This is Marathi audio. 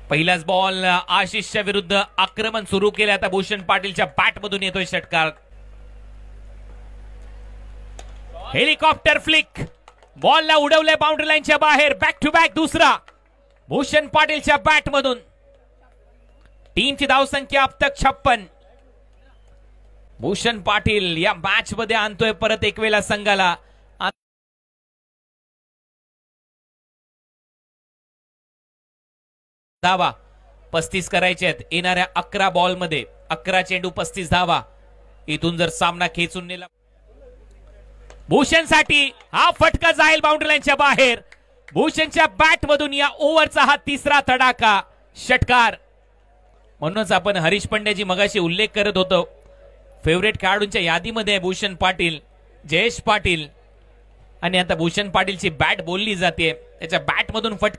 पहिलाच बॉल आशिषच्या विरुद्ध आक्रमण सुरू केले. आता भूषण पाटीलच्या बॅट मधून येतोय षटकार. हेलिकॉप्टर फ्लिक, बॉलला उडवले बाउंड्री लाईनच्या बाहेर. बॅक टू बॅक दुसरा भूषण पाटीलच्या बॅट मधून. टीमची धावसंख्या अब तक 56. भूषण पाटील या मॅच मध्ये आणतोय परत एक वेळा संघाला धावा. 35 करायचे आहेत येणाऱ्या 11 बॉल मध्ये. 11 चेंडू 35 धावा. इथून जर सामना खेचून नेला भूषणसाठी हा फटका जाईल बाउंड्री लाईनच्या बाहेर. भूषणच्या बॅट मधून या ओव्हरचा हा तिसरा तडाखा षटकार. म्हणूनच आपण हरीश पंड्याजी मगाशी उल्लेख करत होतो, फेवरेट खेळाडूंच्या यादीमध्ये भूषण पाटील, जयेश पाटील, आणि आता भूषण पाटीलची बॅट बोलली जाते. त्याच्या बॅट मधून फटका